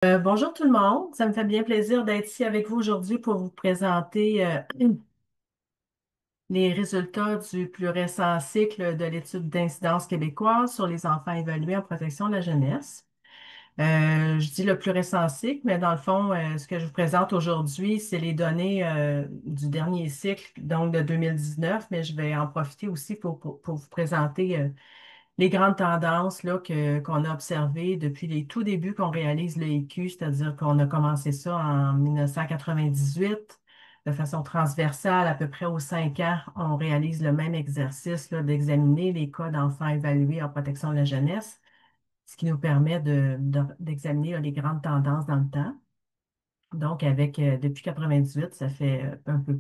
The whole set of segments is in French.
Bonjour tout le monde, ça me fait bien plaisir d'être ici avec vous aujourd'hui pour vous présenter les résultats du plus récent cycle de l'étude d'incidence québécoise sur les enfants évalués en protection de la jeunesse. Je dis le plus récent cycle, mais dans le fond, ce que je vous présente aujourd'hui, c'est les données du dernier cycle, donc de 2019, mais je vais en profiter aussi pour vous présenter les grandes tendances là, qu'on a observées depuis les tout débuts qu'on réalise le IQ, c'est-à-dire qu'on a commencé ça en 1998 de façon transversale, à peu près aux 5 ans, on réalise le même exercice là, d'examiner les cas d'enfants évalués en protection de la jeunesse, ce qui nous permet d'examiner là, les grandes tendances dans le temps. Donc, depuis 98, ça fait un peu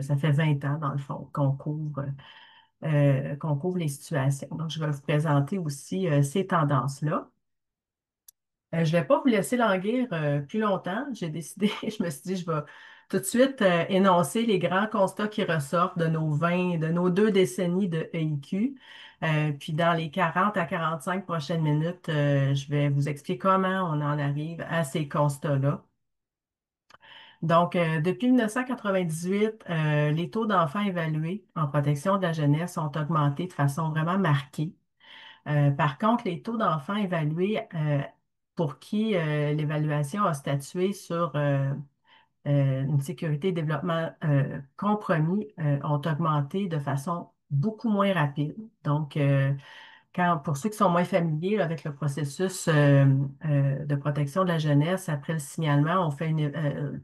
ça fait 20 ans, dans le fond, qu'on couvre les situations. Donc, je vais vous présenter aussi ces tendances-là. Je ne vais pas vous laisser languir plus longtemps. J'ai décidé, je me suis dit, je vais tout de suite énoncer les grands constats qui ressortent de nos 2 décennies de EIQ. Puis dans les 40 à 45 prochaines minutes, je vais vous expliquer comment on en arrive à ces constats-là. Donc, depuis 1998, les taux d'enfants évalués en protection de la jeunesse ont augmenté de façon vraiment marquée. Par contre, les taux d'enfants évalués pour qui l'évaluation a statué sur une sécurité et développement compromis ont augmenté de façon beaucoup moins rapide. Donc, pour ceux qui sont moins familiers là, avec le processus de protection de la jeunesse, après le signalement,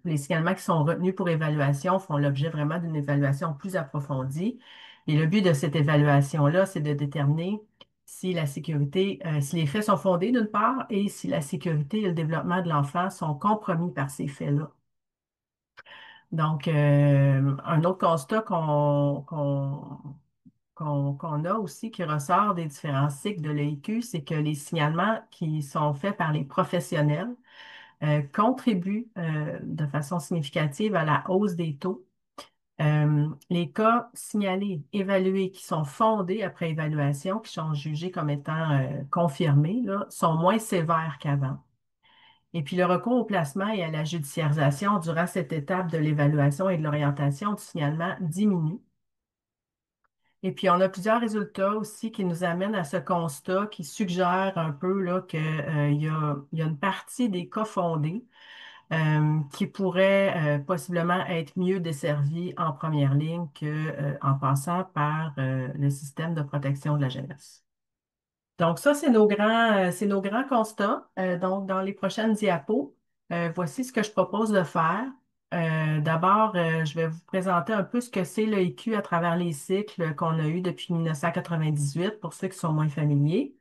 les signalements qui sont retenus pour évaluation font l'objet vraiment d'une évaluation plus approfondie. Et le but de cette évaluation-là, c'est de déterminer si la sécurité, si les faits sont fondés d'une part et si la sécurité et le développement de l'enfant sont compromis par ces faits-là. Donc, un autre constat qu'on a aussi qui ressort des différents cycles de l'EIQ, c'est que les signalements qui sont faits par les professionnels contribuent de façon significative à la hausse des taux. Les cas signalés, évalués, qui sont fondés après évaluation, qui sont jugés comme étant confirmés, là, sont moins sévères qu'avant. Et puis le recours au placement et à la judiciarisation durant cette étape de l'évaluation et de l'orientation du signalement diminue. Et puis, on a plusieurs résultats aussi qui nous amènent à ce constat qui suggère un peu là, il y a une partie des cas fondés qui pourraient possiblement être mieux desservis en première ligne qu'en passant par le système de protection de la jeunesse. Donc, ça, c'est nos grands constats. Donc, dans les prochaines diapos, voici ce que je propose de faire. D'abord, je vais vous présenter un peu ce que c'est le IQ à travers les cycles qu'on a eus depuis 1998 pour ceux qui sont moins familiers.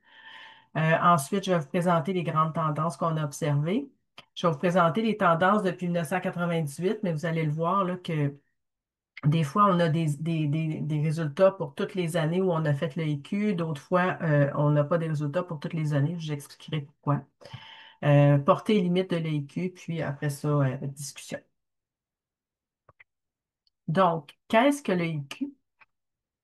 Ensuite, je vais vous présenter les grandes tendances qu'on a observées. Je vais vous présenter les tendances depuis 1998, mais vous allez le voir là, que des fois, on a des résultats pour toutes les années où on a fait le IQ. D'autres fois, on n'a pas des résultats pour toutes les années. Je vous expliquerai pourquoi. Portée et limite de l'IQ, puis après ça, discussion. Donc, qu'est-ce que le IQ?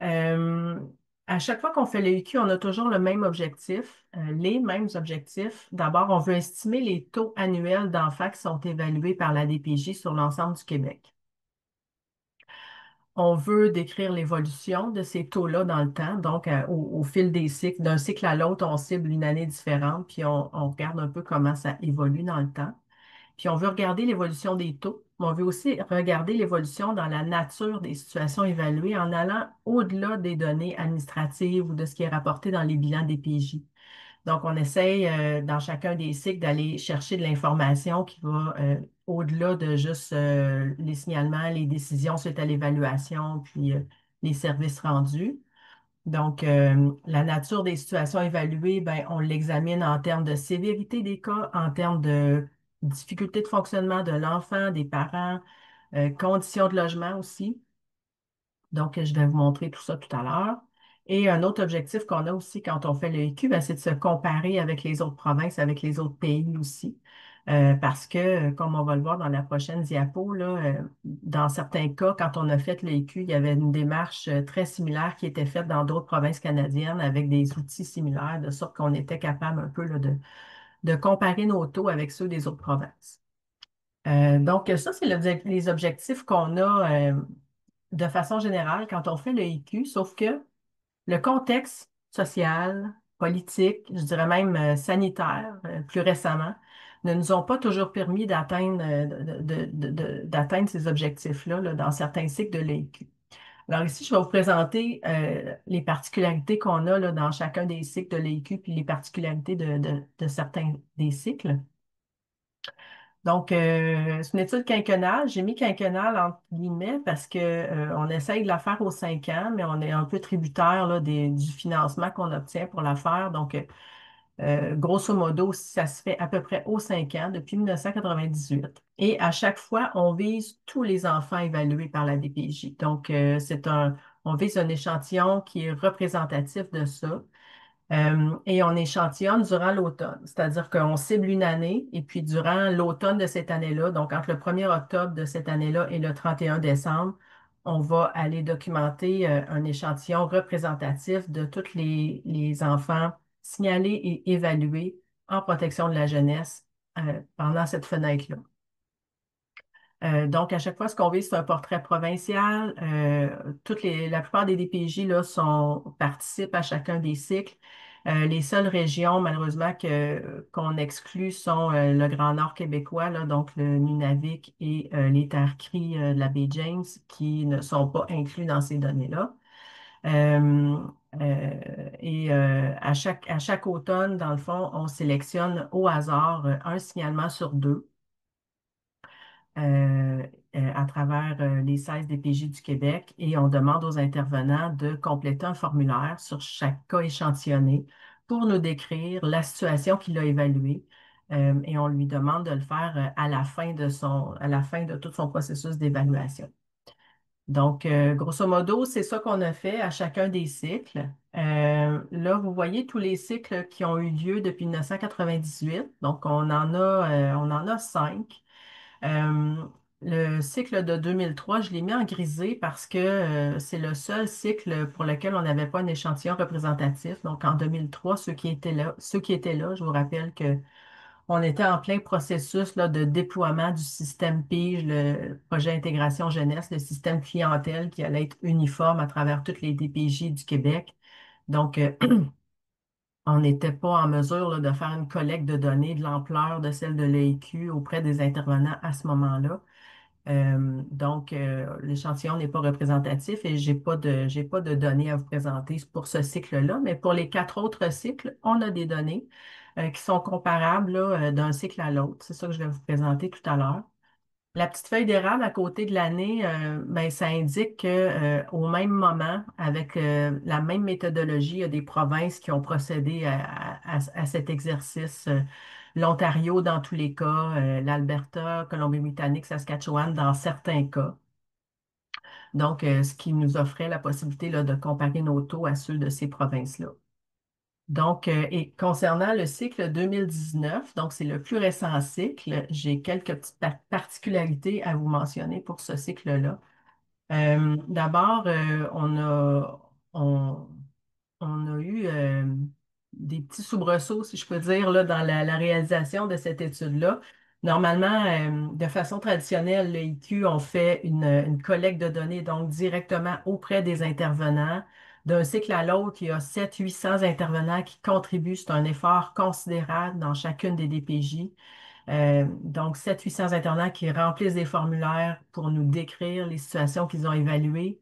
Euh, à chaque fois qu'on fait le IQ, on a toujours le même objectif, les mêmes objectifs. D'abord, on veut estimer les taux annuels d'enfants qui sont évalués par la DPJ sur l'ensemble du Québec. On veut décrire l'évolution de ces taux-là dans le temps. Donc, au fil des cycles, d'un cycle à l'autre, on cible une année différente, puis on regarde un peu comment ça évolue dans le temps. Puis, on veut regarder l'évolution des taux, mais on veut aussi regarder l'évolution dans la nature des situations évaluées en allant au-delà des données administratives ou de ce qui est rapporté dans les bilans des PJ. Donc, on essaye dans chacun des cycles d'aller chercher de l'information qui va au-delà de juste les signalements, les décisions suite à l'évaluation, puis les services rendus. Donc, la nature des situations évaluées, ben, on l'examine en termes de sévérité des cas, en termes de difficulté de fonctionnement de l'enfant, des parents, conditions de logement aussi. Donc, je vais vous montrer tout ça tout à l'heure. Et un autre objectif qu'on a aussi quand on fait le EQ, ben, c'est de se comparer avec les autres provinces, avec les autres pays aussi. Parce que, comme on va le voir dans la prochaine diapo, là, dans certains cas, quand on a fait le EQ, il y avait une démarche très similaire qui était faite dans d'autres provinces canadiennes avec des outils similaires, de sorte qu'on était capable un peu là, de comparer nos taux avec ceux des autres provinces. Donc, ça, c'est les objectifs qu'on a de façon générale quand on fait le IQ, sauf que le contexte social, politique, je dirais même sanitaire, plus récemment, ne nous ont pas toujours permis d'atteindre d'atteindre ces objectifs-là là, dans certains cycles de l'IQ. Alors ici, je vais vous présenter les particularités qu'on a là, dans chacun des cycles de l'IQ, puis les particularités de certains des cycles. Donc, c'est une étude quinquennale. J'ai mis quinquennale entre guillemets parce que on essaye de la faire aux 5 ans, mais on est un peu tributaire là, du financement qu'on obtient pour la faire. Donc, grosso modo, ça se fait à peu près aux 5 ans depuis 1998. Et à chaque fois, on vise tous les enfants évalués par la DPJ. Donc, on vise un échantillon qui est représentatif de ça. Et on échantillonne durant l'automne, c'est-à-dire qu'on cible une année et puis durant l'automne de cette année-là, donc entre le 1er octobre de cette année-là et le 31 décembre, on va aller documenter un échantillon représentatif de tous les enfants signalés et évalués en protection de la jeunesse pendant cette fenêtre-là. Donc, à chaque fois, ce qu'on vise, c'est un portrait provincial. La plupart des DPJ là, participent à chacun des cycles. Les seules régions, malheureusement, qu'on exclut sont le Grand Nord québécois, là, donc le Nunavik et les terres cries de la baie James, qui ne sont pas inclus dans ces données-là. Euh, à chaque automne, dans le fond, on sélectionne au hasard un signalement sur deux euh, à travers les 16 DPJ du Québec et on demande aux intervenants de compléter un formulaire sur chaque cas échantillonné pour nous décrire la situation qu'il a évaluée. Et on lui demande de le faire à la fin de tout son processus d'évaluation. Donc, grosso modo, c'est ça qu'on a fait à chacun des cycles. Là, vous voyez tous les cycles qui ont eu lieu depuis 1998. Donc, on en a 5. Euh, le cycle de 2003, je l'ai mis en grisé parce que c'est le seul cycle pour lequel on n'avait pas un échantillon représentatif. Donc, en 2003, ceux qui étaient là, je vous rappelle que on était en plein processus là, de déploiement du système PIGE, le projet Intégration Jeunesse, le système clientèle qui allait être uniforme à travers toutes les DPJ du Québec. Donc, on n'était pas en mesure là, de faire une collecte de données de l'ampleur de celle de l'EIQ auprès des intervenants à ce moment-là. Donc, l'échantillon n'est pas représentatif et j'ai pas de données à vous présenter pour ce cycle-là, mais pour les 4 autres cycles, on a des données qui sont comparables là, d'un cycle à l'autre. C'est ça que je vais vous présenter tout à l'heure. La petite feuille d'érable à côté de l'année, ben, ça indique que, au même moment, avec la même méthodologie, il y a des provinces qui ont procédé à cet exercice. L'Ontario dans tous les cas, l'Alberta, Colombie-Britannique, Saskatchewan dans certains cas. Donc, ce qui nous offrait la possibilité là, de comparer nos taux à ceux de ces provinces-là. Donc, et concernant le cycle 2019, donc c'est le plus récent cycle, j'ai quelques petites particularités à vous mentionner pour ce cycle-là. D'abord, on, on a eu des petits soubresauts, si je peux dire, là, dans la réalisation de cette étude-là. Normalement, de façon traditionnelle, le IQ, on fait une collecte de données donc directement auprès des intervenants. D'un cycle à l'autre, il y a 700-800 intervenants qui contribuent. C'est un effort considérable dans chacune des DPJ. Donc, 700-800 intervenants qui remplissent des formulaires pour nous décrire les situations qu'ils ont évaluées.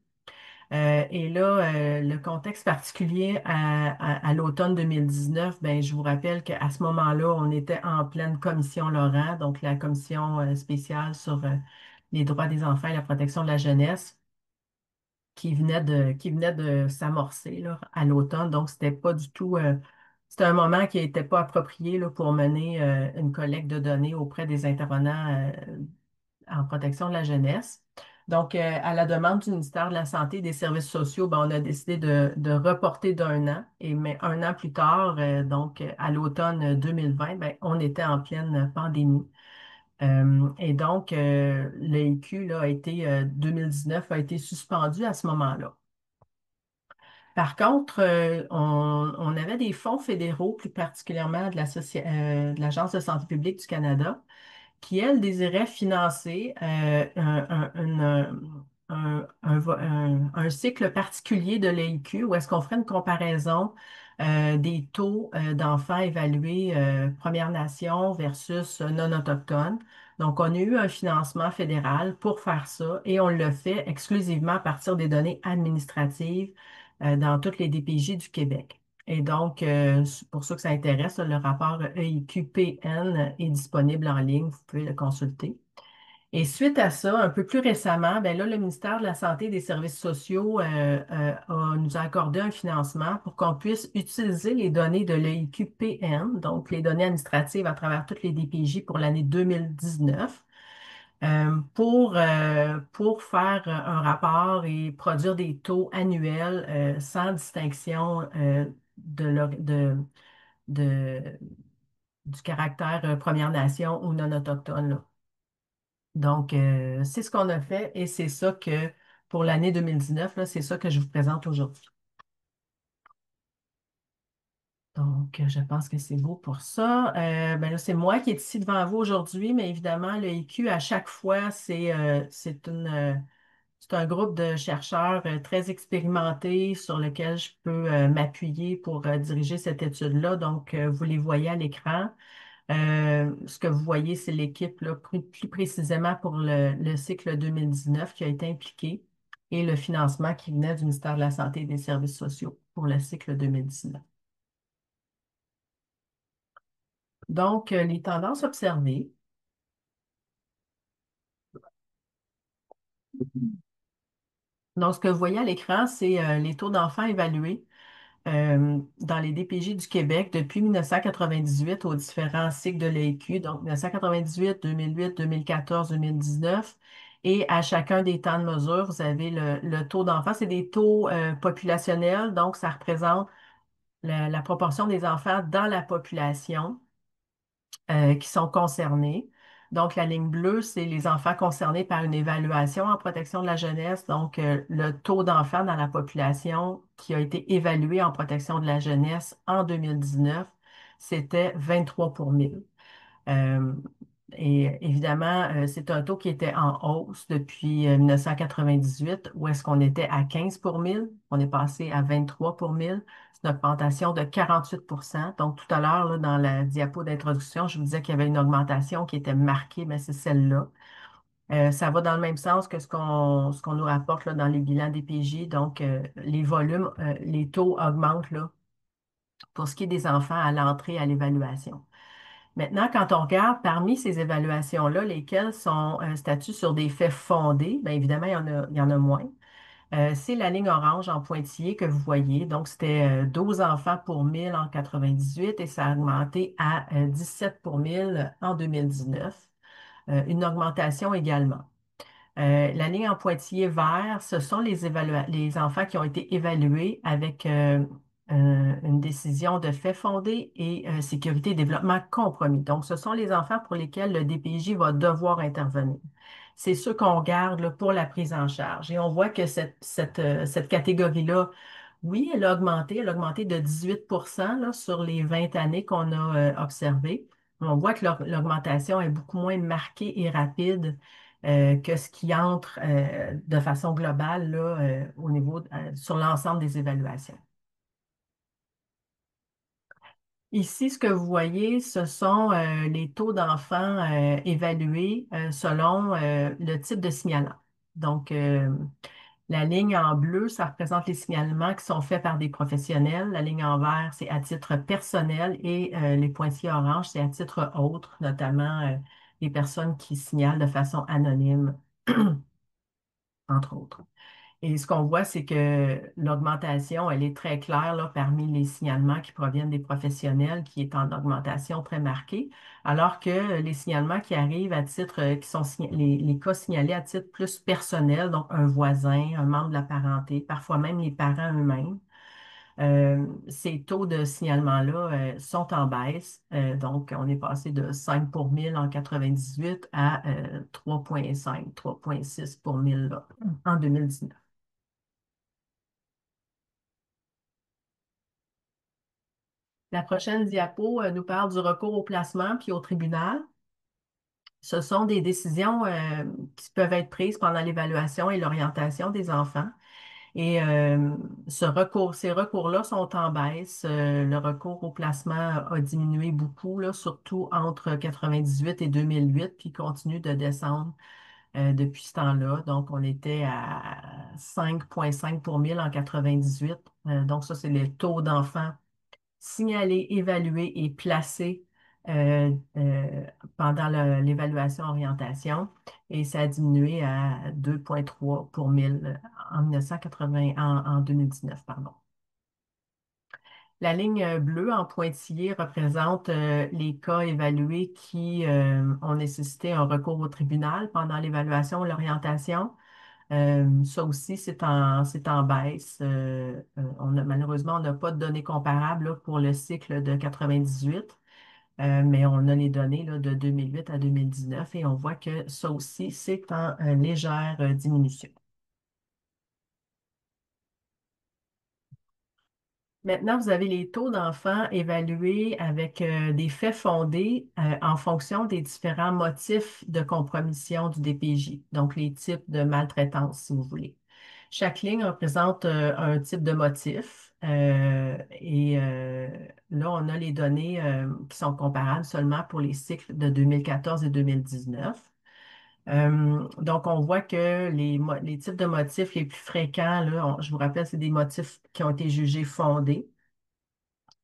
Et là, le contexte particulier à l'automne 2019, ben, je vous rappelle qu'à ce moment-là, on était en pleine commission Laurent, donc la commission spéciale sur les droits des enfants et la protection de la jeunesse, qui venait de s'amorcer là, à l'automne. Donc, c'était pas du tout, c'était un moment qui n'était pas approprié là, pour mener une collecte de données auprès des intervenants en protection de la jeunesse. Donc, à la demande du ministère de la Santé et des Services sociaux, ben, on a décidé de reporter d'un an. Mais un an plus tard, donc à l'automne 2020, ben, on était en pleine pandémie. Et donc, l'EIQ là, 2019 a été suspendu à ce moment-là. Par contre, on avait des fonds fédéraux, plus particulièrement de l'Agence de santé publique du Canada, qui, elle, désirait financer un cycle particulier de l'AIQ où est-ce qu'on ferait une comparaison des taux d'enfants évalués Premières Nations versus non autochtones. Donc, on a eu un financement fédéral pour faire ça et on le fait exclusivement à partir des données administratives dans toutes les DPJ du Québec. Et donc, pour ceux que ça intéresse, le rapport EIQ-PN est disponible en ligne, vous pouvez le consulter. Et suite à ça, un peu plus récemment, ben là, le ministère de la Santé et des Services sociaux nous a accordé un financement pour qu'on puisse utiliser les données de l'EIQ-PN, donc les données administratives à travers toutes les DPJ pour l'année 2019, pour faire un rapport et produire des taux annuels sans distinction de- du caractère Première Nation ou non autochtone, là. Donc, c'est ce qu'on a fait et c'est ça que, pour l'année 2019, là, c'est ça que je vous présente aujourd'hui. Donc, je pense que c'est beau pour ça. Ben là, c'est moi qui est ici devant vous aujourd'hui, mais évidemment, le IQ, à chaque fois, c'est un groupe de chercheurs très expérimentés sur lequel je peux m'appuyer pour diriger cette étude-là. Donc, vous les voyez à l'écran. Ce que vous voyez, c'est l'équipe là, plus précisément pour le cycle 2019 qui a été impliquée et le financement qui venait du ministère de la Santé et des Services sociaux pour le cycle 2019. Donc, les tendances observées. Donc, ce que vous voyez à l'écran, c'est les taux d'enfants évalués dans les DPJ du Québec depuis 1998 aux différents cycles de l'AIQ, donc 1998, 2008, 2014, 2019. Et à chacun des temps de mesure, vous avez le taux d'enfants. C'est des taux populationnels, donc ça représente la proportion des enfants dans la population qui sont concernés. Donc, la ligne bleue, c'est les enfants concernés par une évaluation en protection de la jeunesse. Donc, le taux d'enfants dans la population qui a été évalué en protection de la jeunesse en 2019, c'était 23 pour 1000. Euh, et évidemment, c'est un taux qui était en hausse depuis 1998, où est-ce qu'on était à 15 pour 1000. On est passé à 23 pour 1000. C'est une augmentation de 48 %. Donc, tout à l'heure, là, dans la diapo d'introduction, je vous disais qu'il y avait une augmentation qui était marquée, mais c'est celle-là. Ça va dans le même sens que ce qu'on nous rapporte là, dans les bilans des PJ. Donc, les volumes, les taux augmentent là, pour ce qui est des enfants à l'entrée à l'évaluation. Maintenant, quand on regarde parmi ces évaluations-là, lesquelles sont statuées sur des faits fondés, bien évidemment, il y en a moins. C'est la ligne orange en pointillé que vous voyez. Donc, c'était 12 enfants pour 1000 en 98 et ça a augmenté à 17 pour 1000 en 2019. Une augmentation également. La ligne en pointillé vert, ce sont les enfants qui ont été évalués avec une décision de fait fondé et sécurité et développement compromis. Donc, ce sont les enfants pour lesquels le DPJ va devoir intervenir. C'est ceux qu'on garde là, pour la prise en charge. Et on voit que cette catégorie-là, oui, elle a augmenté de 18 là, sur les 20 années qu'on a observées. On voit que l'augmentation est beaucoup moins marquée et rapide que ce qui entre de façon globale là, au niveau, sur l'ensemble des évaluations. Ici, ce que vous voyez, ce sont les taux d'enfants évalués selon le type de signalement. Donc, la ligne en bleu, ça représente les signalements qui sont faits par des professionnels. La ligne en vert, c'est à titre personnel et les pointillés orange, c'est à titre autre, notamment les personnes qui signalent de façon anonyme, entre autres. Et ce qu'on voit, c'est que l'augmentation, elle est très claire là, parmi les signalements qui proviennent des professionnels, qui est en augmentation très marquée, alors que les signalements qui arrivent à titre, qui sont les cas signalés à titre plus personnel, donc un voisin, un membre de la parenté, parfois même les parents eux-mêmes, ces taux de signalement-là sont en baisse. Donc, on est passé de 5 pour 1000 en 98 à 3,5, 3,6 pour 1000 là, en 2019. La prochaine diapo nous parle du recours au placement puis au tribunal. Ce sont des décisions qui peuvent être prises pendant l'évaluation et l'orientation des enfants. Et ces recours-là sont en baisse. Le recours au placement a diminué beaucoup, là, surtout entre 98 et 2008, puis continue de descendre depuis ce temps-là. Donc, on était à 5,5 pour 1000 en 98. Donc, ça, c'est le taux d'enfants signalés, évalués et placés euh, euh, pendant l'évaluation orientation. Et ça a diminué à 2,3 pour 1000 en 1980, en 2019, pardon. La ligne bleue en pointillé représente les cas évalués qui ont nécessité un recours au tribunal pendant l'évaluation ou l'orientation. Ça aussi, c'est en baisse. Malheureusement, on n'a pas de données comparables là, pour le cycle de 98, mais on a les données là, de 2008 à 2019 et on voit que ça aussi, c'est en légère diminution. Maintenant, vous avez les taux d'enfants évalués avec des faits fondés en fonction des différents motifs de compromission du DPJ, donc les types de maltraitance, si vous voulez. Chaque ligne représente un type de motif et là, on a les données qui sont comparables seulement pour les cycles de 2014 et 2019. Donc, on voit que les types de motifs les plus fréquents, là, je vous rappelle, c'est des motifs qui ont été jugés fondés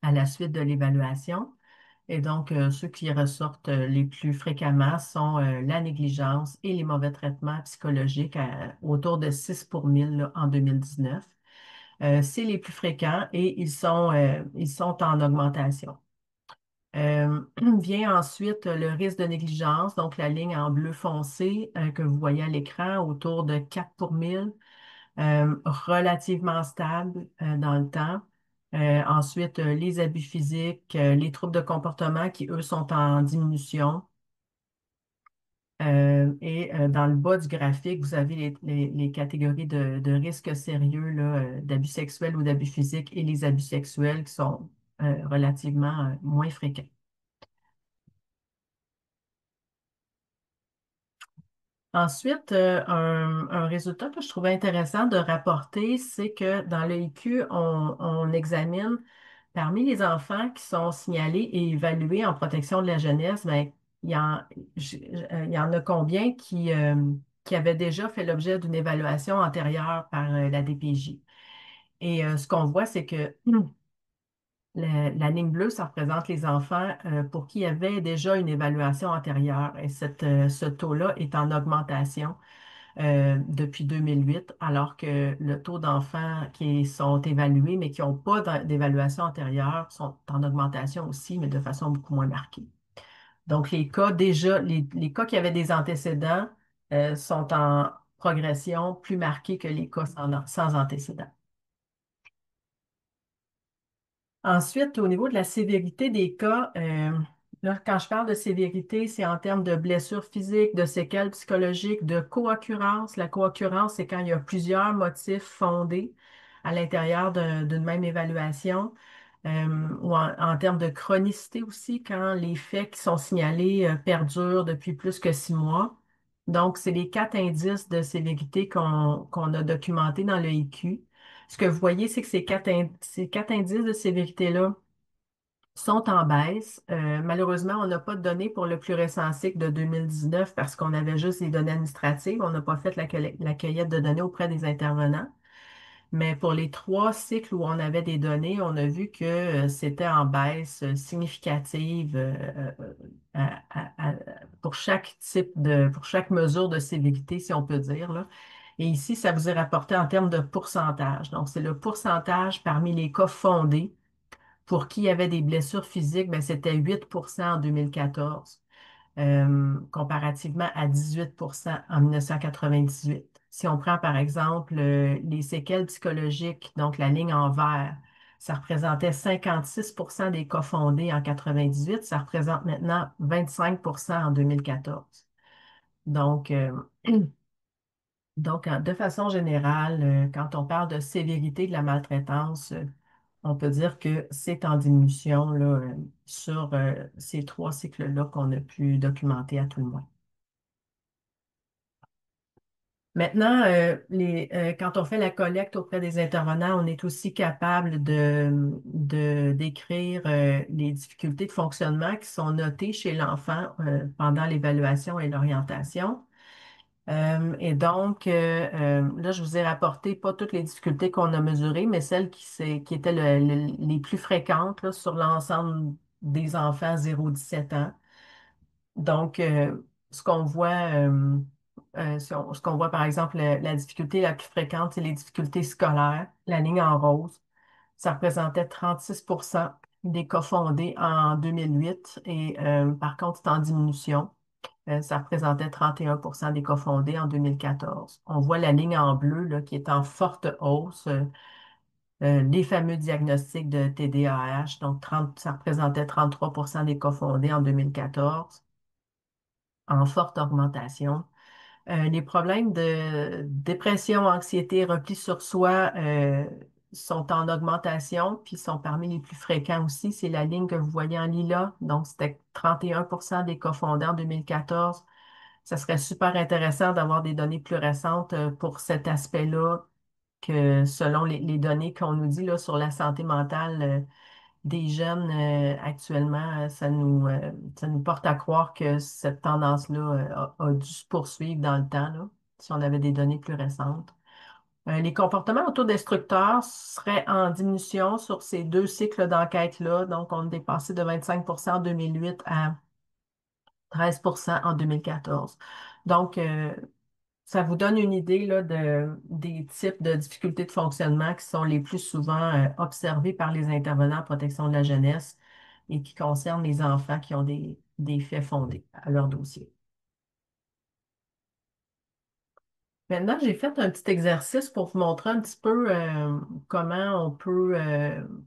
à la suite de l'évaluation. Et donc, ceux qui ressortent les plus fréquemment sont la négligence et les mauvais traitements psychologiques autour de 6 pour 1000 là, en 2019. C'est les plus fréquents et ils sont en augmentation. Vient ensuite le risque de négligence, donc la ligne en bleu foncé que vous voyez à l'écran, autour de 4 pour 1000, relativement stable dans le temps. Ensuite, les abus physiques, les troubles de comportement qui, eux, sont en diminution. Et dans le bas du graphique, vous avez les catégories de risques sérieux là, d'abus sexuels ou d'abus physiques et les abus sexuels qui sont relativement moins fréquents. Ensuite, un résultat que je trouvais intéressant de rapporter, c'est que dans le IQ, on examine parmi les enfants qui sont signalés et évalués en protection de la jeunesse, ben, il y en a combien qui avaient déjà fait l'objet d'une évaluation antérieure par la DPJ. Et ce qu'on voit, c'est que la ligne bleue, ça représente les enfants pour qui il y avait déjà une évaluation antérieure. Et ce taux-là est en augmentation depuis 2008, alors que le taux d'enfants qui sont évalués mais qui n'ont pas d'évaluation antérieure sont en augmentation aussi, mais de façon beaucoup moins marquée. Donc, les cas qui avaient des antécédents sont en progression plus marquée que les cas sans antécédents. Ensuite, au niveau de la sévérité des cas, là, quand je parle de sévérité, c'est en termes de blessures physiques, de séquelles psychologiques, de co-occurrence. La co-occurrence, c'est quand il y a plusieurs motifs fondés à l'intérieur d'une même évaluation, ou en termes de chronicité aussi, quand les faits qui sont signalés perdurent depuis plus que 6 mois. Donc, c'est les 4 indices de sévérité qu'on a documentés dans le IQ. Ce que vous voyez, c'est que ces quatre indices de sévérité-là sont en baisse. Malheureusement, on n'a pas de données pour le plus récent cycle de 2019 parce qu'on avait juste les données administratives. On n'a pas fait la cueillette de données auprès des intervenants. Mais pour les 3 cycles où on avait des données, on a vu que c'était en baisse significative pour chaque pour chaque mesure de sévérité, si on peut dire, là. Et ici, ça vous est rapporté en termes de pourcentage. Donc, c'est le pourcentage parmi les cas fondés pour qui il y avait des blessures physiques, ben, c'était 8 en 2014, comparativement à 18 en 1998. Si on prend par exemple les séquelles psychologiques, donc la ligne en vert, ça représentait 56 des cas fondés en 98, ça représente maintenant 25 en 2014. Donc, de façon générale, quand on parle de sévérité de la maltraitance, on peut dire que c'est en diminution là, sur ces trois cycles-là qu'on a pu documenter à tout le moins. Maintenant, quand on fait la collecte auprès des intervenants, on est aussi capable d'écrire les difficultés de fonctionnement qui sont notées chez l'enfant pendant l'évaluation et l'orientation. Et donc, là, je vous ai rapporté pas toutes les difficultés qu'on a mesurées, mais celles qui étaient les plus fréquentes là, sur l'ensemble des enfants 0-17 ans. Donc, ce qu'on voit, ce qu'on voit, par exemple, la difficulté la plus fréquente, c'est les difficultés scolaires, la ligne en rose. Ça représentait 36% des cas fondés en 2008 et par contre, c'est en diminution. Ça représentait 31% des cas fondés en 2014. On voit la ligne en bleu là, qui est en forte hausse, les fameux diagnostics de TDAH. Donc, 30, ça représentait 33% des cas fondés en 2014, en forte augmentation. Les problèmes de dépression, anxiété, repli sur soi sont en augmentation, puis sont parmi les plus fréquents aussi. C'est la ligne que vous voyez en lilas. Donc, c'était 31% des cas fondés en 2014. Ça serait super intéressant d'avoir des données plus récentes pour cet aspect-là, que selon les données qu'on nous dit là, sur la santé mentale des jeunes actuellement, ça nous porte à croire que cette tendance-là a dû se poursuivre dans le temps, là, si on avait des données plus récentes. Les comportements autodestructeurs seraient en diminution sur ces deux cycles d'enquête-là. Donc, on est passé de 25% en 2008 à 13% en 2014. Donc, ça vous donne une idée là, des types de difficultés de fonctionnement qui sont les plus souvent observés par les intervenants en protection de la jeunesse et qui concernent les enfants qui ont des faits fondés à leur dossier. Maintenant, j'ai fait un petit exercice pour vous montrer un petit peu comment on peut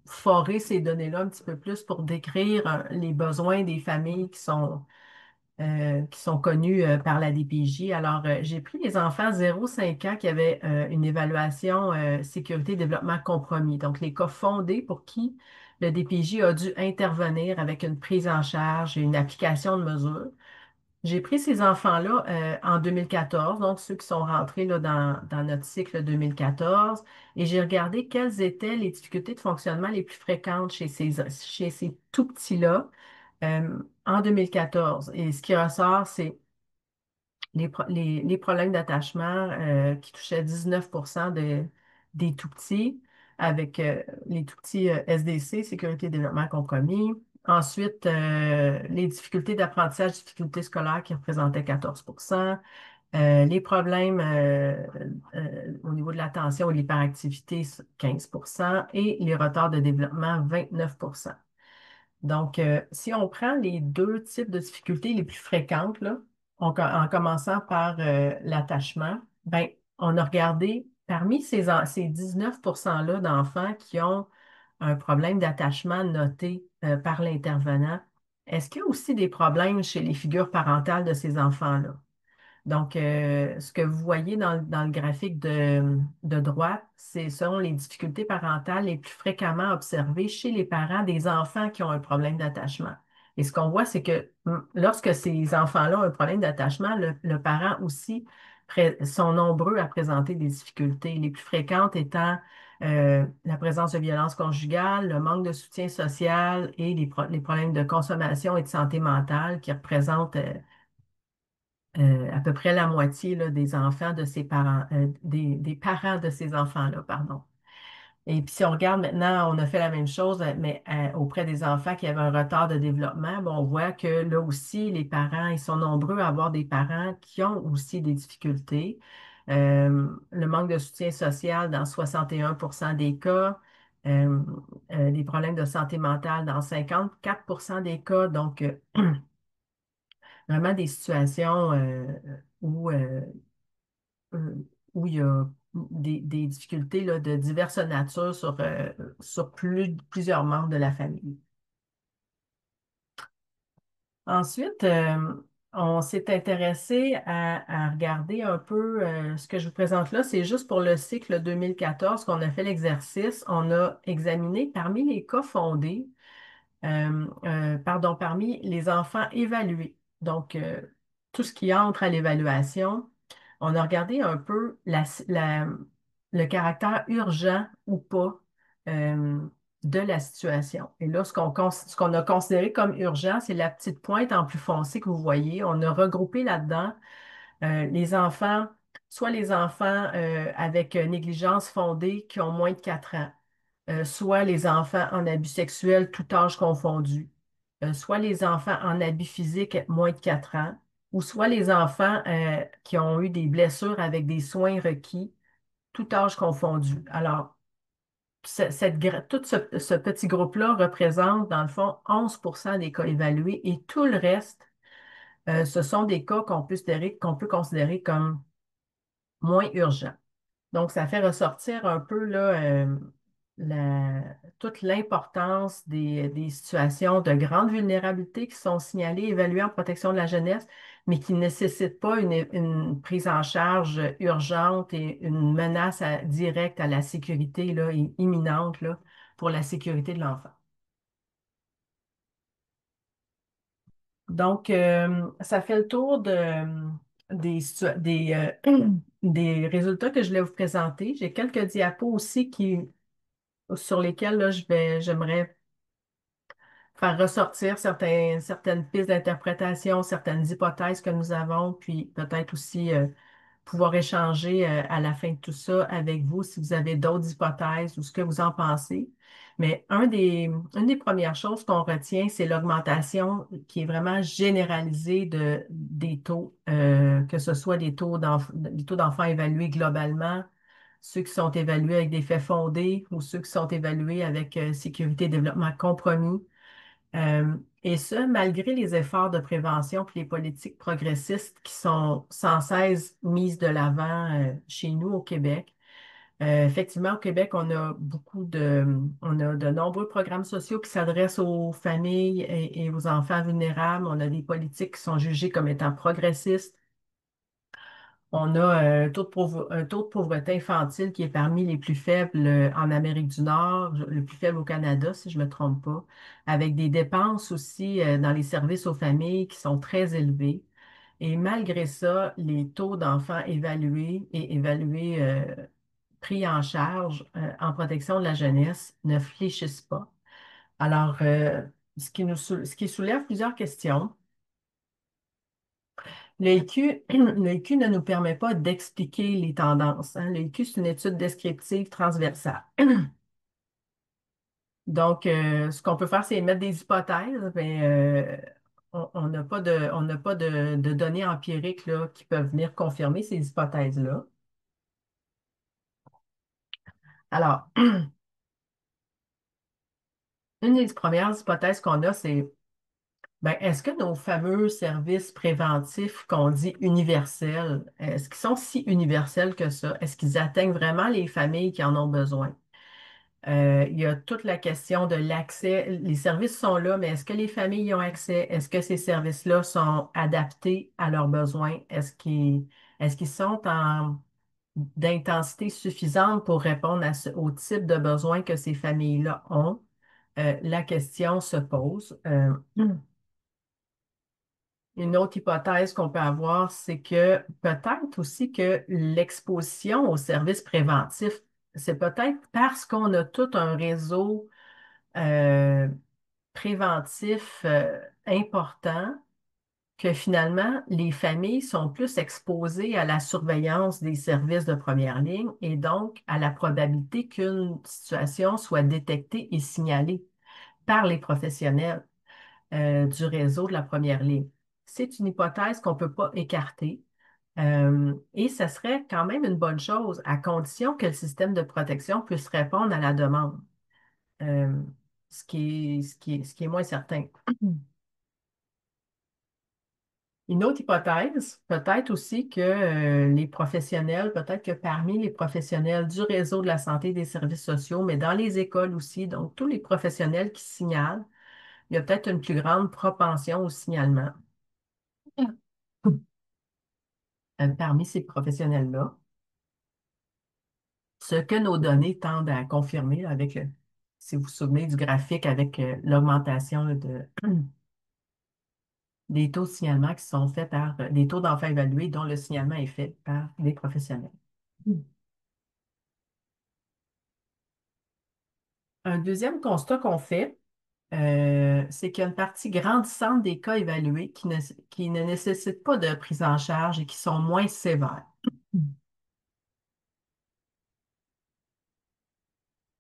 forer ces données-là un petit peu plus pour décrire les besoins des familles qui sont connus par la DPJ. Alors, j'ai pris les enfants 0-5 ans qui avaient une évaluation sécurité et développement compromis. Donc, les cas fondés pour qui le DPJ a dû intervenir avec une prise en charge et une application de mesures. J'ai pris ces enfants-là en 2014, donc ceux qui sont rentrés là, dans notre cycle 2014, et j'ai regardé quelles étaient les difficultés de fonctionnement les plus fréquentes chez ces tout petits-là en 2014. Et ce qui ressort, c'est les problèmes d'attachement qui touchaient 19% des tout-petits, avec les tout-petits SDC, Sécurité et Développement Compromis. Ensuite, les difficultés d'apprentissage, difficultés scolaires qui représentaient 14%. Les problèmes au niveau de l'attention et de l'hyperactivité, 15%. Et les retards de développement, 29%. Donc, si on prend les deux types de difficultés les plus fréquentes, là, en commençant par l'attachement, ben, on a regardé parmi ces 19%-là d'enfants qui ont un problème d'attachement noté par l'intervenant, est-ce qu'il y a aussi des problèmes chez les figures parentales de ces enfants-là? Donc, ce que vous voyez dans le graphique de droite, ce sont les difficultés parentales les plus fréquemment observées chez les parents des enfants qui ont un problème d'attachement. Et ce qu'on voit, c'est que lorsque ces enfants-là ont un problème d'attachement, le parent aussi sont nombreux à présenter des difficultés, les plus fréquentes étant la présence de violence conjugale, le manque de soutien social et les problèmes de consommation et de santé mentale qui représentent à peu près la moitié là, des enfants de ces parents, des parents de ces enfants-là, pardon. Et puis si on regarde maintenant, on a fait la même chose, mais auprès des enfants qui avaient un retard de développement, bon, on voit que là aussi, les parents, ils sont nombreux à avoir des parents qui ont aussi des difficultés. Le manque de soutien social dans 61% des cas, euh, des problèmes de santé mentale dans 54% des cas, donc vraiment des situations où, euh, euh, où il y a des difficultés là, de diverses natures sur plusieurs membres de la famille. Ensuite, On s'est intéressé à regarder un peu ce que je vous présente là. C'est juste pour le cycle 2014 qu'on a fait l'exercice. On a examiné parmi les cas fondés, pardon, parmi les enfants évalués. Donc, tout ce qui entre à l'évaluation, on a regardé un peu le caractère urgent ou pas euh, de la situation. Et là, ce qu'on a considéré comme urgent, c'est la petite pointe en plus foncé que vous voyez. On a regroupé là-dedans les enfants, soit les enfants avec négligence fondée qui ont moins de 4 ans, soit les enfants en abus sexuels, tout âge confondu, soit les enfants en abus physiques moins de 4 ans, ou soit les enfants qui ont eu des blessures avec des soins requis, tout âge confondu. Alors, tout ce petit groupe-là représente, dans le fond, 11% des cas évalués et tout le reste, ce sont des cas qu'on peut considérer comme moins urgents. Donc, ça fait ressortir un peu là, toute l'importance des situations de grande vulnérabilité qui sont signalées, évaluées en protection de la jeunesse, mais qui ne nécessitent pas une prise en charge urgente et une menace directe à la sécurité là, imminente là, pour la sécurité de l'enfant. Donc, ça fait le tour des résultats que je voulais vous présenter. J'ai quelques diapos aussi sur lesquels là, j'aimerais faire ressortir certaines pistes d'interprétation, certaines hypothèses que nous avons, puis peut-être aussi pouvoir échanger à la fin de tout ça avec vous si vous avez d'autres hypothèses ou ce que vous en pensez. Mais une des premières choses qu'on retient, c'est l'augmentation qui est vraiment généralisée des taux, que ce soit des taux d'enfants évalués globalement, ceux qui sont évalués avec des faits fondés ou ceux qui sont évalués avec sécurité et développement compromis. Et ce, malgré les efforts de prévention et les politiques progressistes qui sont sans cesse mises de l'avant chez nous au Québec. Effectivement, au Québec, on a de nombreux programmes sociaux qui s'adressent aux familles et aux enfants vulnérables. On a des politiques qui sont jugées comme étant progressistes. On a un taux de pauvreté infantile qui est parmi les plus faibles en Amérique du Nord, le plus faible au Canada, si je ne me trompe pas, avec des dépenses aussi dans les services aux familles qui sont très élevés. Et malgré ça, les taux d'enfants évalués, pris en charge en protection de la jeunesse ne fléchissent pas. Alors, ce qui soulève plusieurs questions. Le IQ, le IQ ne nous permet pas d'expliquer les tendances, hein. Le IQ, c'est une étude descriptive transversale. Donc, ce qu'on peut faire, c'est mettre des hypothèses, mais on on n'a pas de données empiriques là, qui peuvent venir confirmer ces hypothèses-là. Alors, une des premières hypothèses qu'on a, c'est ben, est-ce que nos fameux services préventifs qu'on dit universels, est-ce qu'ils sont si universels que ça? Est-ce qu'ils atteignent vraiment les familles qui en ont besoin? Il y a toute la question de l'accès. Les services sont là, mais est-ce que les familles y ont accès? Est-ce que ces services-là sont adaptés à leurs besoins? Est-ce qu'ils sont d'intensité suffisante pour répondre au type de besoins que ces familles-là ont? La question se pose. Une autre hypothèse qu'on peut avoir, c'est que peut-être aussi que l'exposition aux services préventifs, c'est peut-être parce qu'on a tout un réseau euh, préventif important que finalement, les familles sont plus exposées à la surveillance des services de première ligne et donc à la probabilité qu'une situation soit détectée et signalée par les professionnels du réseau de la première ligne. C'est une hypothèse qu'on ne peut pas écarter. Et ce serait quand même une bonne chose à condition que le système de protection puisse répondre à la demande, euh, ce qui est moins certain. Une autre hypothèse, peut-être aussi que peut-être que parmi les professionnels du réseau de la santé et des services sociaux, mais dans les écoles aussi, donc tous les professionnels qui signalent, il y a peut-être une plus grande propension au signalement. parmi ces professionnels-là, ce que nos données tendent à confirmer là, avec, si vous vous souvenez du graphique avec l'augmentation là, des taux de signalement qui sont faits par des taux d'enfants évalués dont le signalement est fait par des professionnels. Un deuxième constat qu'on fait, c'est qu'il y a une partie grandissante des cas évalués qui ne nécessitent pas de prise en charge et qui sont moins sévères.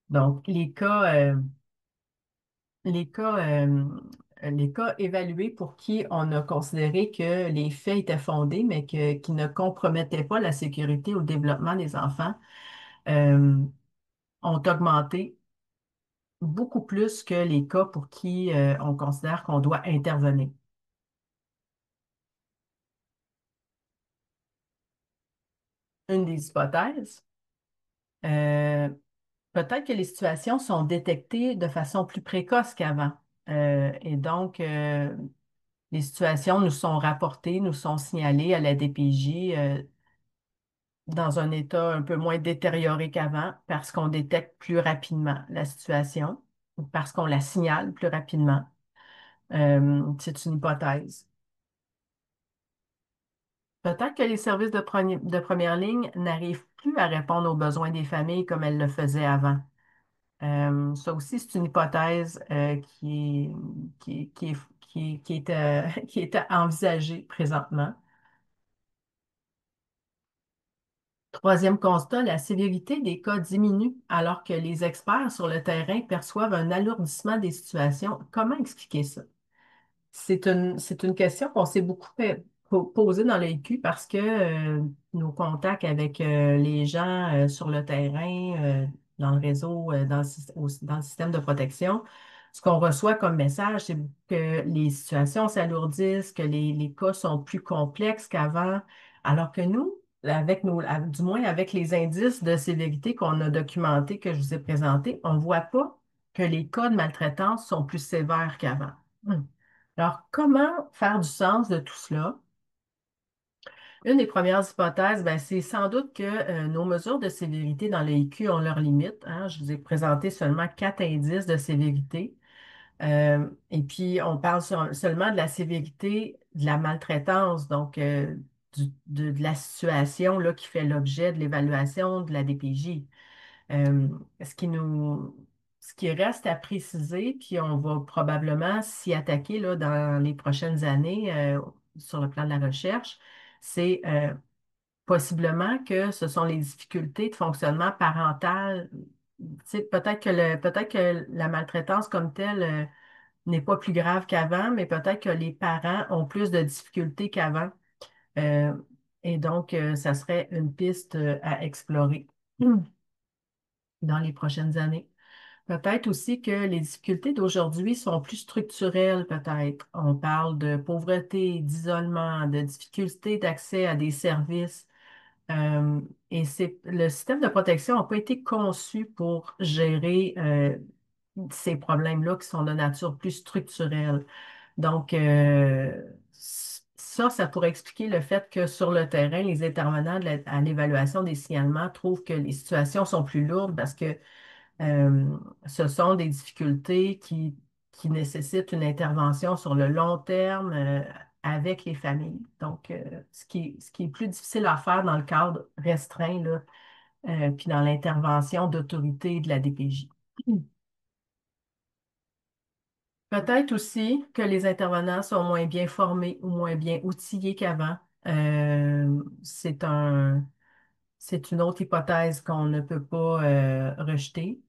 Donc, les cas évalués pour qui on a considéré que les faits étaient fondés, mais qui ne compromettaient pas la sécurité ou le développement des enfants, euh, ont augmenté beaucoup plus que les cas pour qui on considère qu'on doit intervenir. Une des hypothèses, euh, peut-être que les situations sont détectées de façon plus précoce qu'avant. Et donc, les situations nous sont rapportées, nous sont signalées à la DPJ dans un état un peu moins détérioré qu'avant parce qu'on détecte plus rapidement la situation ou parce qu'on la signale plus rapidement. C'est une hypothèse. Peut-être que les services de première ligne n'arrivent plus à répondre aux besoins des familles comme elles le faisaient avant. Ça aussi, c'est une hypothèse qui est envisagée présentement. Troisième constat, la sévérité des cas diminue alors que les experts sur le terrain perçoivent un alourdissement des situations. Comment expliquer ça? C'est une question qu'on s'est beaucoup posée dans l'IQ parce que nos contacts avec les gens sur le terrain, dans le réseau, dans le système de protection, ce qu'on reçoit comme message, c'est que les situations s'alourdissent, que les cas sont plus complexes qu'avant, alors que nous, du moins avec les indices de sévérité qu'on a documentés, que je vous ai présentés, on ne voit pas que les cas de maltraitance sont plus sévères qu'avant. Hmm. Alors, comment faire du sens de tout cela? Une des premières hypothèses, ben, c'est sans doute que nos mesures de sévérité dans le IQ ont leurs limites, hein. Je vous ai présenté seulement quatre indices de sévérité. Et puis, on parle seulement de la sévérité de la maltraitance, donc de la situation là, qui fait l'objet de l'évaluation de la DPJ. Euh, ce qui nous, ce qui reste à préciser, puis on va probablement s'y attaquer là, dans les prochaines années sur le plan de la recherche, c'est possiblement que ce sont les difficultés de fonctionnement parental. Tu sais, peut-être que la maltraitance comme telle n'est pas plus grave qu'avant, mais peut-être que les parents ont plus de difficultés qu'avant. Euh, et donc, ça serait une piste à explorer dans les prochaines années. Peut-être aussi que les difficultés d'aujourd'hui sont plus structurelles, peut-être. On parle de pauvreté, d'isolement, de difficultés d'accès à des services. Euh, le système de protection n'a pas été conçu pour gérer ces problèmes-là qui sont de nature plus structurelle. Donc, ça pourrait expliquer le fait que sur le terrain, les intervenants à l'évaluation des signalements trouvent que les situations sont plus lourdes parce que euh, ce sont des difficultés qui nécessitent une intervention sur le long terme avec les familles. Donc, ce qui est plus difficile à faire dans le cadre restreint, là, puis dans l'intervention d'autorité de la DPJ. Peut-être aussi que les intervenants sont moins bien formés ou moins bien outillés qu'avant. C'est une autre hypothèse qu'on ne peut pas rejeter.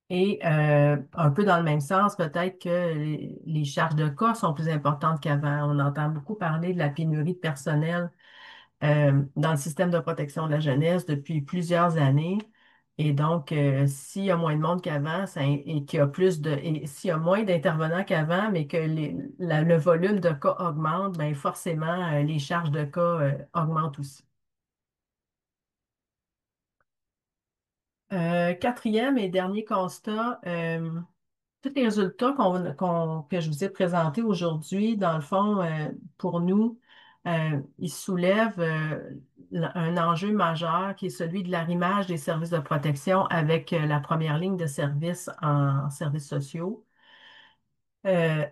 Et un peu dans le même sens, peut-être que les charges de cas sont plus importantes qu'avant. On entend beaucoup parler de la pénurie de personnel dans le système de protection de la jeunesse depuis plusieurs années. Et donc, s'il y a moins de monde qu'avant, et qu'il y a et s'il y a moins d'intervenants qu'avant, mais que le volume de cas augmente, bien forcément, les charges de cas augmentent aussi. Quatrième et dernier constat, tous les résultats que je vous ai présentés aujourd'hui, dans le fond, pour nous, il soulève un enjeu majeur qui est celui de l'arrimage des services de protection avec la première ligne de service en services sociaux. Euh,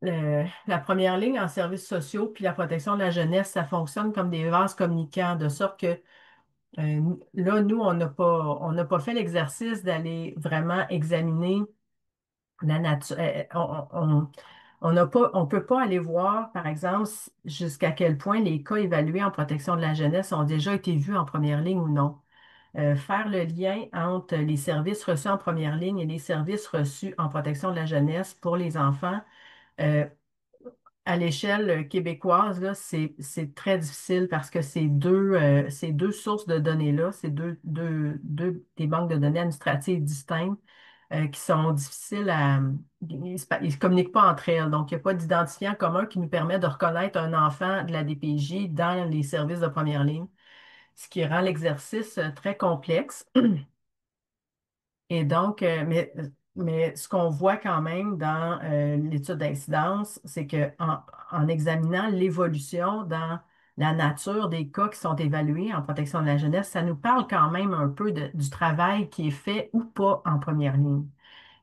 la première ligne en services sociaux puis la protection de la jeunesse, ça fonctionne comme des vases communicants, de sorte que là, nous, on n'a pas fait l'exercice d'aller vraiment examiner la nature. On n'a pas, on peut pas aller voir, par exemple, jusqu'à quel point les cas évalués en protection de la jeunesse ont déjà été vus en première ligne ou non. Faire le lien entre les services reçus en première ligne et les services reçus en protection de la jeunesse pour les enfants, euh, à l'échelle québécoise, là, c'est très difficile parce que ces deux sources de données-là, ces des banques de données administratives distinctes qui sont difficiles à... Ils se communiquent pas entre elles. Donc, il n'y a pas d'identifiant commun qui nous permet de reconnaître un enfant de la DPJ dans les services de première ligne, ce qui rend l'exercice très complexe. Et donc, mais ce qu'on voit quand même dans l'étude d'incidence, c'est en examinant l'évolution dans la nature des cas qui sont évalués en protection de la jeunesse, ça nous parle quand même un peu du travail qui est fait ou pas en première ligne.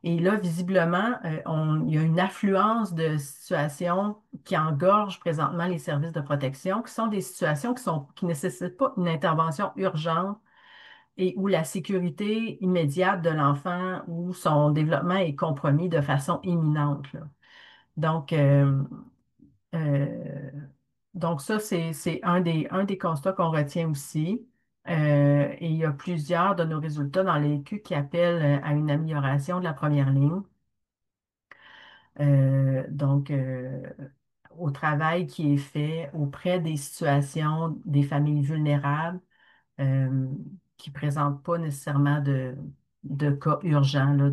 Et là, visiblement, il y a une affluence de situations qui engorgent présentement les services de protection, qui sont des situations qui nécessitent pas une intervention urgente et où la sécurité immédiate de l'enfant ou son développement est compromis de façon imminente, là. Donc, euh, donc ça, c'est un des constats qu'on retient aussi. Et il y a plusieurs de nos résultats dans l'EQ qui appellent à une amélioration de la première ligne. Donc, au travail qui est fait auprès des situations des familles vulnérables euh, qui ne présentent pas nécessairement de cas urgents là,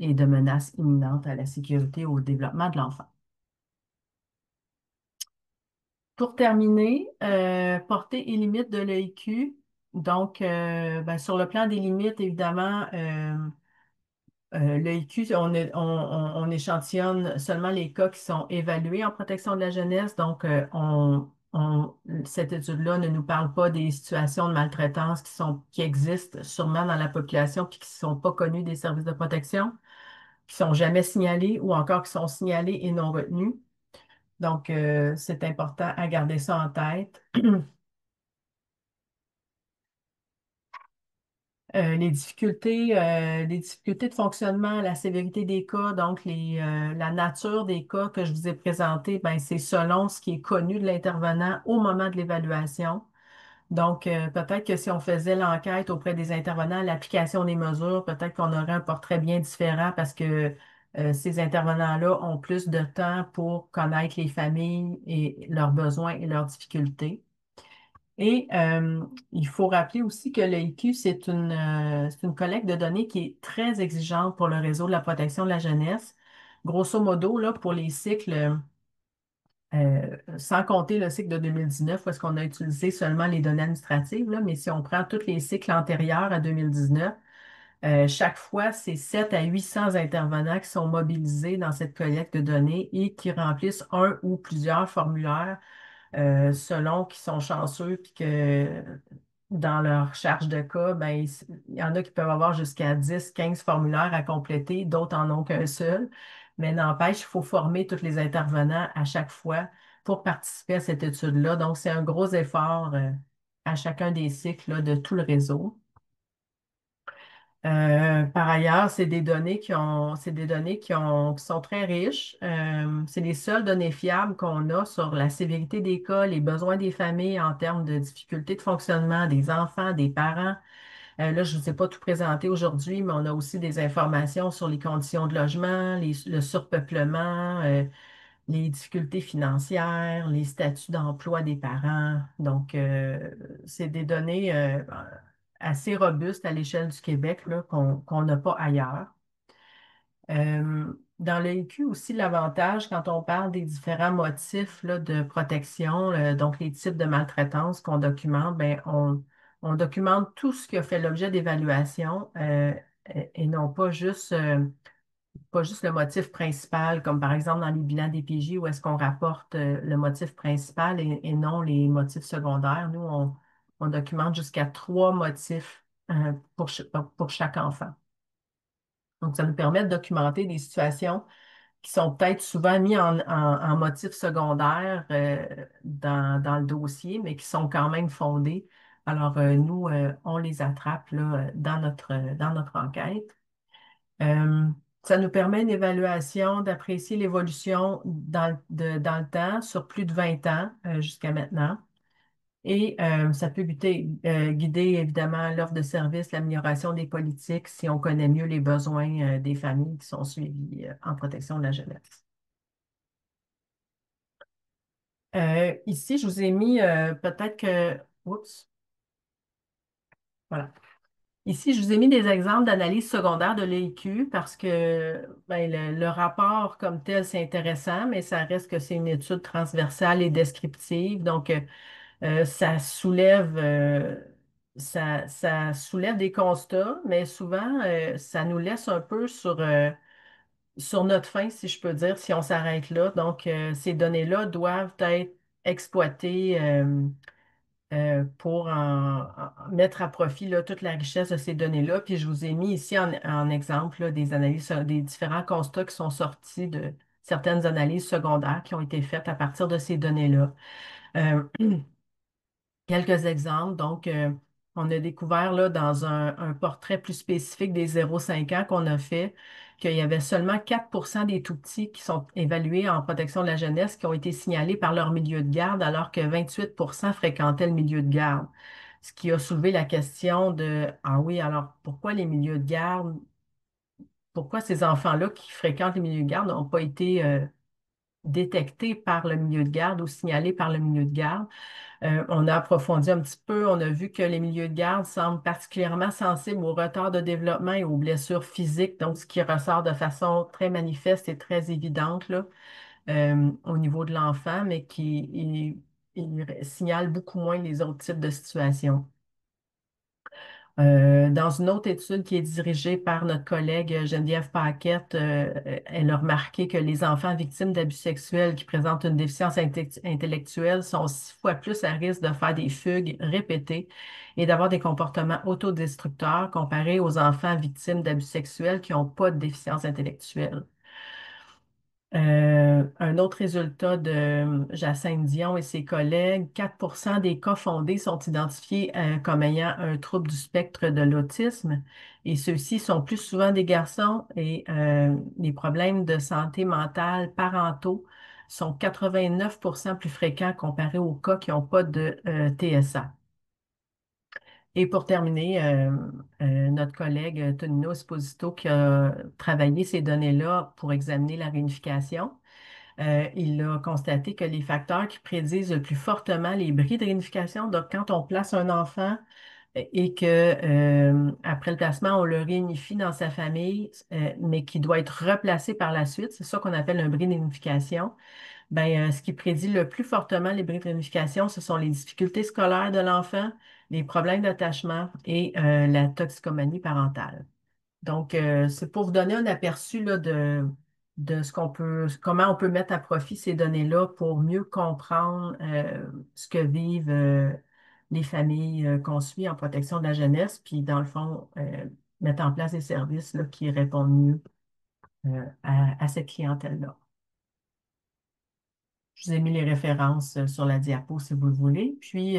et de menaces imminentes à la sécurité ou au développement de l'enfant. Pour terminer, portée et limites de l'EIQ. Donc, ben, sur le plan des limites, évidemment, l'EIQ, on échantillonne seulement les cas qui sont évalués en protection de la jeunesse. Donc, cette étude-là ne nous parle pas des situations de maltraitance qui existent sûrement dans la population puis qui ne sont pas connues des services de protection, qui sont jamais signalées ou encore qui sont signalées et non retenues. Donc, c'est important à garder ça en tête. Les difficultés de fonctionnement, la sévérité des cas, donc la nature des cas que je vous ai présentés, ben, c'est selon ce qui est connu de l'intervenant au moment de l'évaluation. Donc, peut-être que si on faisait l'enquête auprès des intervenants, l'application des mesures, peut-être qu'on aurait un portrait bien différent parce que ces intervenants-là ont plus de temps pour connaître les familles et leurs besoins et leurs difficultés. Et il faut rappeler aussi que le IQ, c'est une collecte de données qui est très exigeante pour le réseau de la protection de la jeunesse. Grosso modo, là, pour les cycles, sans compter le cycle de 2019, où est-ce qu'on a utilisé seulement les données administratives, là, mais si on prend tous les cycles antérieurs à 2019, chaque fois, c'est 7 à 800 intervenants qui sont mobilisés dans cette collecte de données et qui remplissent un ou plusieurs formulaires selon qu'ils sont chanceux, puis que dans leur charge de cas, ben, il y en a qui peuvent avoir jusqu'à 10, 15 formulaires à compléter, d'autres en ont qu'un seul. Mais n'empêche, il faut former tous les intervenants à chaque fois pour participer à cette étude-là. Donc, c'est un gros effort à chacun des cycles là, de tout le réseau. Par ailleurs, c'est des données qui sont très riches. C'est les seules données fiables qu'on a sur la sévérité des cas, les besoins des familles en termes de difficultés de fonctionnement des enfants, des parents. Là, je ne vous ai pas tout présenté aujourd'hui, mais on a aussi des informations sur les conditions de logement, le surpeuplement, les difficultés financières, les statuts d'emploi des parents. Donc, c'est des données assez robustes à l'échelle du Québec là, qu'on n'a pas ailleurs. Dans le IQ aussi, l'avantage, quand on parle des différents motifs là, de protection, donc les types de maltraitance qu'on documente, ben, on documente tout ce qui a fait l'objet d'évaluation et non pas pas juste le motif principal, comme par exemple dans les bilans DPJ, où est-ce qu'on rapporte le motif principal et non les motifs secondaires. Nous, on documente jusqu'à 3 motifs pour chaque enfant. Donc, ça nous permet de documenter des situations qui sont peut-être souvent mis en motif secondaire dans le dossier, mais qui sont quand même fondés. Alors, nous, on les attrape là, dans notre enquête. Euh, Ça nous permet une évaluation, d'apprécier l'évolution dans le temps, sur plus de 20 ans jusqu'à maintenant. Et ça peut guider évidemment l'offre de services, l'amélioration des politiques si on connaît mieux les besoins des familles qui sont suivies en protection de la jeunesse. Ici, je vous ai mis peut-être que... Oups, voilà. Ici, je vous ai mis des exemples d'analyse secondaire de l'EIQ parce que ben, le rapport comme tel, c'est intéressant, mais ça reste que c'est une étude transversale et descriptive. Donc, ça ça soulève des constats, mais souvent, ça nous laisse un peu sur notre faim, si je peux dire, si on s'arrête là. Donc, ces données-là doivent être exploitées pour mettre à profit là, toute la richesse de ces données-là. Puis, je vous ai mis ici en exemple là, des analyses, des différents constats qui sont sortis de certaines analyses secondaires qui ont été faites à partir de ces données-là. Euh, Quelques exemples. Donc, on a découvert là, dans un portrait plus spécifique des 0,5 ans qu'on a fait qu'il y avait seulement 4 des tout-petits qui sont évalués en protection de la jeunesse qui ont été signalés par leur milieu de garde, alors que 28 fréquentaient le milieu de garde. Ce qui a soulevé la question de, ah oui, alors pourquoi les milieux de garde, pourquoi ces enfants-là qui fréquentent les milieux de garde n'ont pas été détectés par le milieu de garde ou signalés par le milieu de garde? On a approfondi un petit peu, on a vu que les milieux de garde semblent particulièrement sensibles aux retards de développement et aux blessures physiques, donc ce qui ressort de façon très manifeste et très évidente là, au niveau de l'enfant, mais il signale beaucoup moins les autres types de situations. Dans une autre étude qui est dirigée par notre collègue Geneviève Paquette, elle a remarqué que les enfants victimes d'abus sexuels qui présentent une déficience intellectuelle sont 6 fois plus à risque de faire des fugues répétées et d'avoir des comportements autodestructeurs comparés aux enfants victimes d'abus sexuels qui n'ont pas de déficience intellectuelle. Un autre résultat de Jacinthe Dion et ses collègues, 4 des cas fondés sont identifiés comme ayant un trouble du spectre de l'autisme et ceux-ci sont plus souvent des garçons et les problèmes de santé mentale parentaux sont 89 plus fréquents comparés aux cas qui n'ont pas de TSA. Et pour terminer, notre collègue Tonino Esposito qui a travaillé ces données-là pour examiner la réunification. Il a constaté que les facteurs qui prédisent le plus fortement les bris de réunification, donc quand on place un enfant et que après le placement, on le réunifie dans sa famille, mais qui doit être replacé par la suite, c'est ça qu'on appelle un bris de réunification. Ben, ce qui prédit le plus fortement les bris de réunification, ce sont les difficultés scolaires de l'enfant, les problèmes d'attachement et la toxicomanie parentale. Donc, c'est pour vous donner un aperçu là, de comment on peut mettre à profit ces données-là pour mieux comprendre ce que vivent les familles qu'on suit en protection de la jeunesse, puis dans le fond, mettre en place des services là, qui répondent mieux à cette clientèle-là. Je vous ai mis les références sur la diapo si vous le voulez. Puis,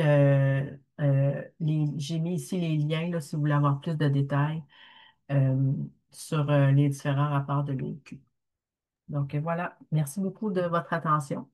j'ai mis ici les liens là, si vous voulez avoir plus de détails euh, sur les différents rapports de l'EQ. Donc voilà, merci beaucoup de votre attention.